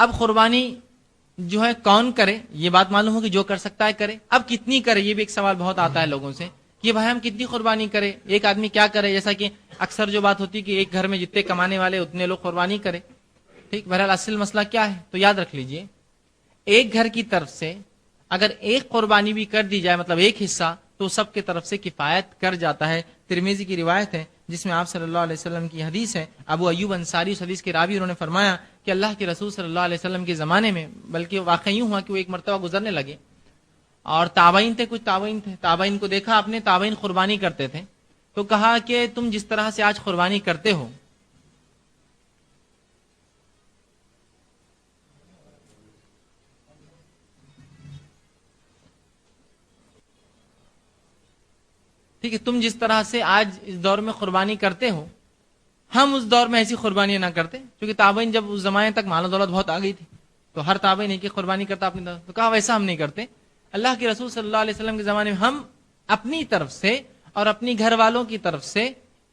اب قربانی جو ہے کون کرے، یہ بات معلوم ہو کہ جو کر سکتا ہے کرے. اب کتنی کرے، یہ بھی ایک سوال بہت آتا ہے لوگوں سے کہ بھائی ہم کتنی قربانی کرے، ایک آدمی کیا کرے. جیسا کہ اکثر جو بات ہوتی ہے کہ ایک گھر میں جتنے کمانے والے اتنے لوگ قربانی کرے. ٹھیک، بہرحال اصل مسئلہ کیا ہے تو یاد رکھ لیجئے، ایک گھر کی طرف سے اگر ایک قربانی بھی کر دی جائے، مطلب ایک حصہ، تو سب کی طرف سے کفایت کر جاتا ہے. ترمذی کی روایت ہے جس میں آپ صلی اللہ علیہ وسلم کی حدیث ہے. ابو ایوب انصاری اس حدیث کے راوی، انہوں نے فرمایا کہ اللہ کے رسول صلی اللہ علیہ وسلم کے زمانے میں، بلکہ واقعی یوں ہوا کہ وہ ایک مرتبہ گزرنے لگے اور تابعین تھے، کچھ تابعین کو دیکھا آپ نے، تابعین قربانی کرتے تھے تو کہا کہ تم جس طرح سے آج قربانی کرتے ہو، ٹھیک ہے، تم جس طرح سے آج اس دور میں قربانی کرتے ہو، ہم اس دور میں ایسی قربانی نہ کرتے. کیونکہ تابعین جب اس زمانے تک مال و دولت بہت آ گئی تھی تو ہر تابعین ایک قربانی کرتا اپنی طرف، تو کہا ویسا ہم نہیں کرتے. اللہ کے رسول صلی اللہ علیہ وسلم کے زمانے میں ہم اپنی طرف سے اور اپنی گھر والوں کی طرف سے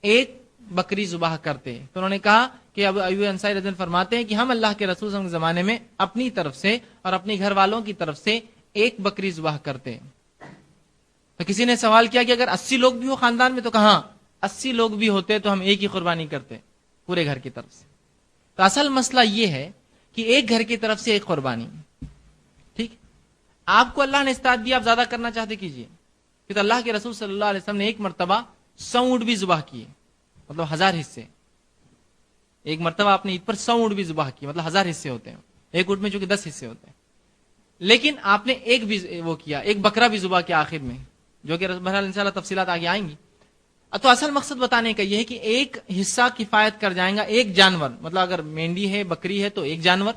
ایک بکری ذبح کرتے. تو انہوں نے کہا کہ اب ایوب انصاری رضی اللہ عنہ فرماتے ہیں کہ ہم اللہ کے رسول صلی اللہ علیہ وسلم کے زمانے میں اپنی طرف سے اور اپنی گھر والوں کی طرف سے ایک بکری ذبح کرتے. تو کسی نے سوال کیا کہ اگر 80 لوگ بھی ہو خاندان میں، تو کہاں 80 لوگ بھی ہوتے تو ہم ایک ہی قربانی کرتے پورے گھر کی طرف سے. تو اصل مسئلہ یہ ہے کہ ایک گھر کی طرف سے ایک قربانی. ٹھیک، آپ کو اللہ نے استعداد دیا، آپ زیادہ کرنا چاہتے کیجئے. کہ تو اللہ کے رسول صلی اللہ علیہ وسلم نے ایک مرتبہ 100 اونٹ بھی ذبح کیے، مطلب 1000 حصے. ایک مرتبہ آپ نے عید پر 100 اونٹ بھی ذبح کیے، مطلب 1000 حصے ہوتے ہیں. ایک اونٹ میں چونکہ 10 حصے ہوتے ہیں، لیکن آپ نے ایک بھی وہ کیا، ایک بکرا بھی ذبح کیا آخر میں، جو کہ بہرحال انشاءاللہ تفصیلات آگے آئیں گی. تو اصل مقصد بتانے کا یہ ہے کہ ایک حصہ کفایت کر جائیں گا. ایک جانور، مطلب اگر مینڈی ہے، بکری ہے تو ایک جانور،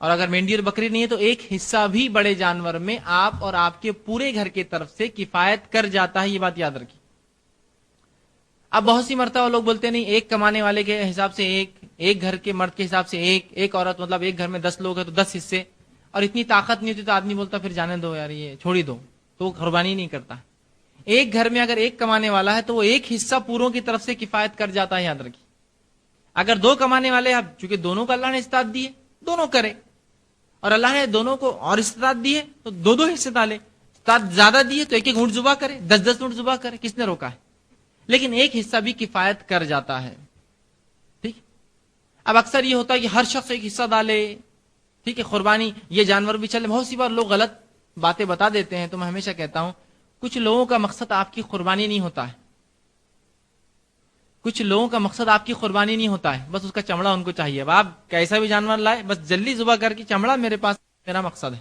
اور اگر مینڈی اور بکری نہیں ہے تو ایک حصہ بھی بڑے جانور میں آپ اور آپ کے پورے گھر کی طرف سے کفایت کر جاتا ہے. یہ بات یاد رکھیے. اب بہت سی مرتبہ لوگ بولتے نہیں، ایک کمانے والے کے حساب سے ایک گھر کے مرد کے حساب سے ایک عورت، مطلب ایک گھر میں 10 لوگ ہیں تو 10 حصے، اور اتنی طاقت نہیں ہوتی تو آدمی بولتا پھر جانے دو یار، یہ چھوڑی دو، تو وہ قربانی نہیں کرتا. ایک گھر میں اگر ایک کمانے والا ہے تو وہ ایک حصہ پوروں کی طرف سے کفایت کر جاتا ہے. یاد رکھیے. اگر 2 کمانے والے ہیں، چونکہ دونوں کو اللہ نے استعداد دی ہے، دونوں کرے، اور اللہ نے دونوں کو اور استعداد دی ہے تو 2 حصے ڈالے. استعداد زیادہ دی ہے تو ایک اونٹ ذبح کرے، 10 اونٹ ذبح کرے، کس نے روکا ہے؟ لیکن ایک حصہ بھی کفایت کر جاتا ہے. ٹھیک. اب اکثر یہ ہوتا ہے کہ ہر شخص ایک حصہ ڈالے. ٹھیک ہے، قربانی یہ جانور بھی چلے. بہت سی بار لوگ غلط باتیں بتا دیتے ہیں. تو میں ہمیشہ کہتا ہوں کچھ لوگوں کا مقصد آپ کی قربانی نہیں ہوتا ہے. کچھ لوگوں کا مقصد آپ کی قربانی نہیں ہوتا ہے، بس اس کا چمڑا ان کو چاہیے. اب آپ کیسا بھی جانور لائے، بس جلدی ذبح کر کے چمڑا میرے پاس، میرا مقصد ہے.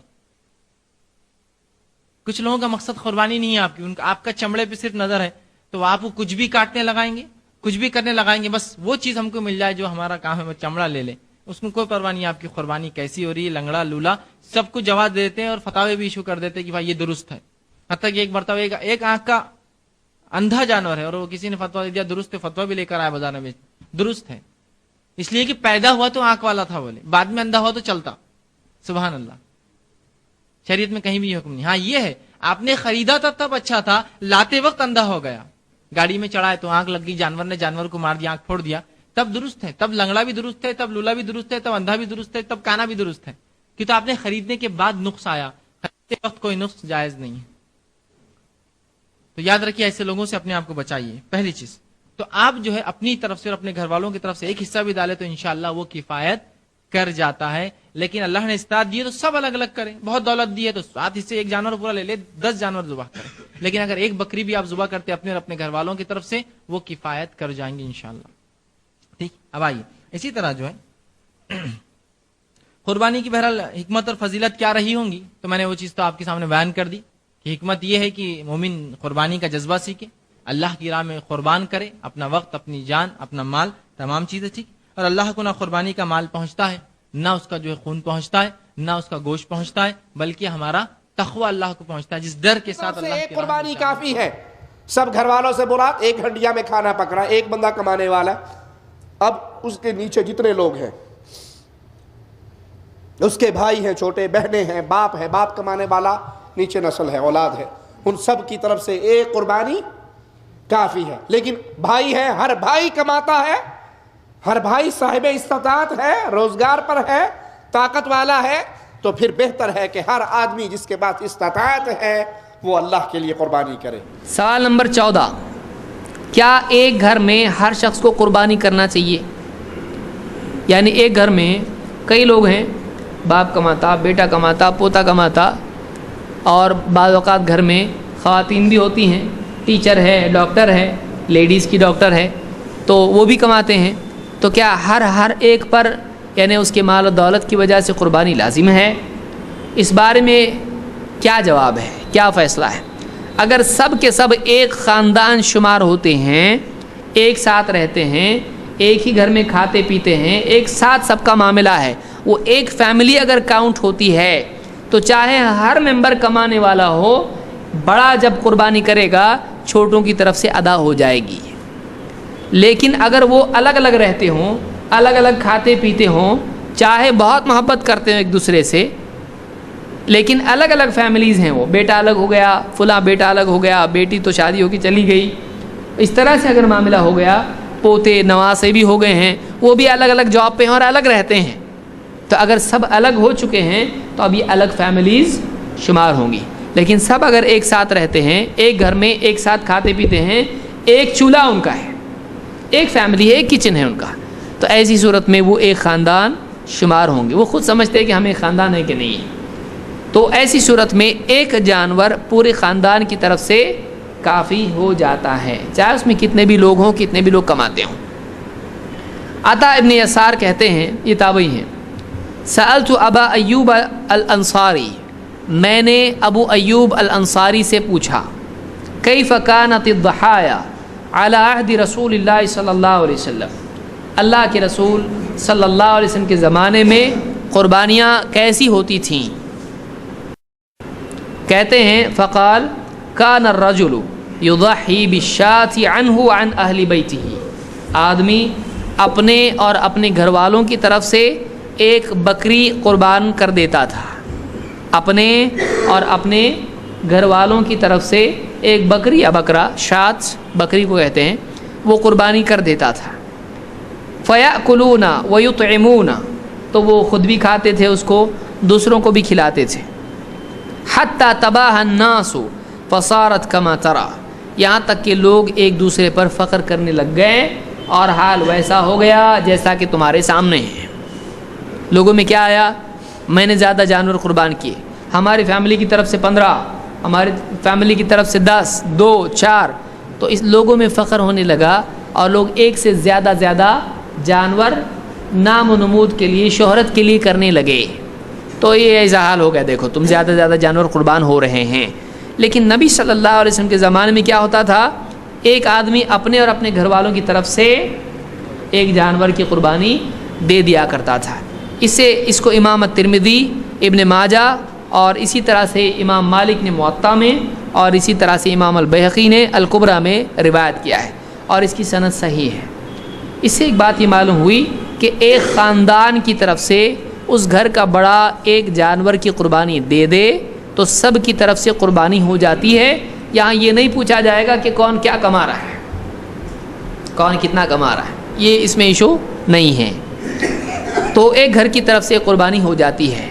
کچھ لوگوں کا مقصد قربانی نہیں ہے آپ کی، آپ کا چمڑے پہ صرف نظر ہے، تو آپ کو کچھ بھی کاٹنے لگائیں گے، کچھ بھی کرنے لگائیں گے، بس وہ چیز ہم کو مل جائے جو ہمارا کام ہے، وہ چمڑا لے لے. اس میں کوئی پرواہ نہیں آپ کی قربانی کیسی ہو رہی ہے، لنگڑا لولا سب کو جواب دیتے ہیں اور فتاوے بھی ایشو کر دیتے ہیں کہ بھائی یہ درست ہے. حتیٰ کہ ایک مرتبہ ایک آنکھ کا اندھا جانور ہے اور وہ کسی نے فتوا دیا درست ہے، فتوا بھی لے کر آیا بازار میں، درست ہے، اس لیے کہ پیدا ہوا تو آنکھ والا تھا، بولے بعد میں اندھا ہوا تو چلتا. سبحان اللہ. شریعت میں کہیں بھی حکم نہیں. ہاں یہ ہے آپ نے خریدا تھا تب اچھا تھا، لاتے وقت اندھا ہو گیا، گاڑی میں چڑھا ہے تو آنکھ لگ گئی، جانور نے جانور کو مار دیا، آنکھ پھوڑ دیا، تب درست ہے، تب لنگڑا بھی درست ہے، تب لولا بھی درست ہے، تب اندھا بھی درست ہے، تب کانا بھی درست ہے. کہ تو آپ نے خریدنے کے بعد نقص آیا، خریدتے وقت کوئی نقص جائز نہیں ہے. تو یاد رکھیے ایسے لوگوں سے اپنے آپ کو بچائیے. پہلی چیز تو آپ جو ہے اپنی طرف سے اور اپنے گھر والوں کی طرف سے ایک حصہ بھی ڈالے تو انشاءاللہ وہ کفایت کر جاتا ہے. لیکن اللہ نے استعداد دیے تو سب الگ الگ کریں. بہت دولت دی ہے تو 7 حصے ایک جانور پورا لے لے، 10 جانور ذبح کریں. لیکن اگر ایک بکری بھی آپ ذبح کرتے اپنے اور اپنے گھر والوں کی طرف سے، وہ کفایت کر جائیں گے انشاءاللہ. ٹھیک. اب آئیے اسی طرح جو ہے قربانی کی بہرحال حکمت اور فضیلت کیا رہی ہوں گی، تو میں نے وہ چیز تو آپ کے سامنے بیان کر دی کہ حکمت یہ ہے کہ مومن قربانی کا جذبہ سیکھے، اللہ کی راہ میں قربان کرے اپنا وقت، اپنی جان، اپنا مال، تمام چیزیں. ٹھیک. اور اللہ کو نہ قربانی کا مال پہنچتا ہے، نہ اس کا جو ہے خون پہنچتا ہے، نہ اس کا گوشت پہنچتا ہے، بلکہ ہمارا تقوی اللہ کو پہنچتا ہے، جس ڈر کے ساتھ اللہ کی قربانی کافی ہے. سب گھر والوں سے بولا 1 ہنڈیا میں کھانا پکڑا، ایک بندہ کمانے والا، اب اس کے نیچے جتنے لوگ ہیں، اس کے بھائی ہیں، چھوٹے بہنیں ہیں، باپ ہے، باپ کمانے والا، نیچے نسل ہے، اولاد ہے، ان سب کی طرف سے ایک قربانی کافی ہے. لیکن بھائی ہے، ہر بھائی کماتا ہے، ہر بھائی صاحب استطاعت ہے، روزگار پر ہے، طاقت والا ہے تو پھر بہتر ہے کہ ہر آدمی جس کے پاس استطاعت ہے وہ اللہ کے لیے قربانی کرے۔ سوال نمبر 14، کیا ایک گھر میں ہر شخص کو قربانی کرنا چاہیے؟ یعنی ایک گھر میں کئی لوگ ہیں، باپ کماتا، بیٹا کماتا، پوتا کماتا، اور بعض اوقات گھر میں خواتین بھی ہوتی ہیں، ٹیچر ہے، ڈاکٹر ہے، لیڈیز کی ڈاکٹر ہے، تو وہ بھی کماتے ہیں، تو کیا ہر ایک پر یعنی اس کے مال و دولت کی وجہ سے قربانی لازم ہے؟ اس بارے میں کیا جواب ہے، کیا فیصلہ ہے؟ اگر سب کے سب ایک خاندان شمار ہوتے ہیں، ایک ساتھ رہتے ہیں، ایک ہی گھر میں کھاتے پیتے ہیں، ایک ساتھ سب کا معاملہ ہے، وہ ایک فیملی اگر کاؤنٹ ہوتی ہے تو چاہے ہر ممبر کمانے والا ہو، بڑا جب قربانی کرے گا چھوٹوں کی طرف سے ادا ہو جائے گی۔ لیکن اگر وہ الگ الگ رہتے ہوں، الگ الگ کھاتے پیتے ہوں، چاہے بہت محبت کرتے ہیں ایک دوسرے سے، لیکن الگ الگ فیملیز ہیں، وہ بیٹا الگ ہو گیا، فلاں بیٹا الگ ہو گیا، بیٹی تو شادی ہو کے چلی گئی، اس طرح سے اگر معاملہ ہو گیا، پوتے نواسے بھی ہو گئے ہیں، وہ بھی الگ الگ جاب پہ ہیں اور الگ رہتے ہیں، تو اگر سب الگ ہو چکے ہیں تو اب یہ الگ فیملیز شمار ہوں گی۔ لیکن سب اگر ایک ساتھ رہتے ہیں، ایک گھر میں ایک ساتھ کھاتے پیتے ہیں، ایک چولہا ان کا ہے، ایک فیملی ہے، ایک کچن ہے ان کا، تو ایسی صورت میں وہ ایک خاندان شمار ہوں گے۔ وہ خود سمجھتے ہیں کہ ہم ایک خاندان ہے کہ نہیں ہے، تو ایسی صورت میں ایک جانور پورے خاندان کی طرف سے کافی ہو جاتا ہے، چاہے اس میں کتنے بھی لوگ ہوں، کتنے بھی لوگ کماتے ہوں۔ عطا ابن یسار کہتے ہیں، یہ تابعی ہیں، سألت ابا ایوب الانصاری، میں نے ابو ایوب الانصاری سے پوچھا، کیف کانت الضحایا علی عہد رسول اللہ صلی اللہ علیہ وسلم، اللہ کے رسول صلی اللہ علیہ وسلم کے زمانے میں قربانیاں کیسی ہوتی تھیں؟ کہتے ہیں فقال کان الرجل یضحی بالشاة عنہ عن اہل بیتہ، آدمی اپنے اور اپنے گھر والوں کی طرف سے ایک بکری قربان کر دیتا تھا، اپنے اور اپنے گھر والوں کی طرف سے ایک بکری یا بکرا، شات بکری کو کہتے ہیں، وہ قربانی کر دیتا تھا۔ فیأکلون ویطعمون، تو وہ خود بھی کھاتے تھے اس کو، دوسروں کو بھی کھلاتے تھے۔ حتی تباہ الناس فصارت کما ترى، یہاں تک کہ لوگ ایک دوسرے پر فخر کرنے لگ گئے اور حال ویسا ہو گیا جیسا کہ تمہارے سامنے ہے۔ لوگوں میں کیا آیا؟ میں نے زیادہ جانور قربان کیے، ہماری فیملی کی طرف سے 15، ہماری فیملی کی طرف سے 10، 2، 4، تو اس لوگوں میں فخر ہونے لگا اور لوگ ایک سے زیادہ جانور نام و نمود کے لیے، شہرت کے لیے کرنے لگے، تو یہ ایسا حال ہو گیا، دیکھو تم زیادہ جانور قربان ہو رہے ہیں۔ لیکن نبی صلی اللہ علیہ وسلم کے زمانے میں کیا ہوتا تھا؟ ایک آدمی اپنے اور اپنے گھر والوں کی طرف سے ایک جانور کی قربانی دے دیا کرتا تھا۔ اس کو امام الترمذی، ابن ماجہ اور اسی طرح سے امام مالک نے موطا میں، اور اسی طرح سے امام البیہقی نے الکبریٰ میں روایت کیا ہے، اور اس کی سند صحیح ہے۔ اس سے ایک بات یہ معلوم ہوئی کہ ایک خاندان کی طرف سے اس گھر کا بڑا ایک جانور کی قربانی دے دے تو سب کی طرف سے قربانی ہو جاتی ہے۔ یہاں یہ نہیں پوچھا جائے گا کہ کون کیا کما رہا ہے، کون کتنا کما رہا ہے، یہ اس میں ایشو نہیں ہے، تو ایک گھر کی طرف سے قربانی ہو جاتی ہے۔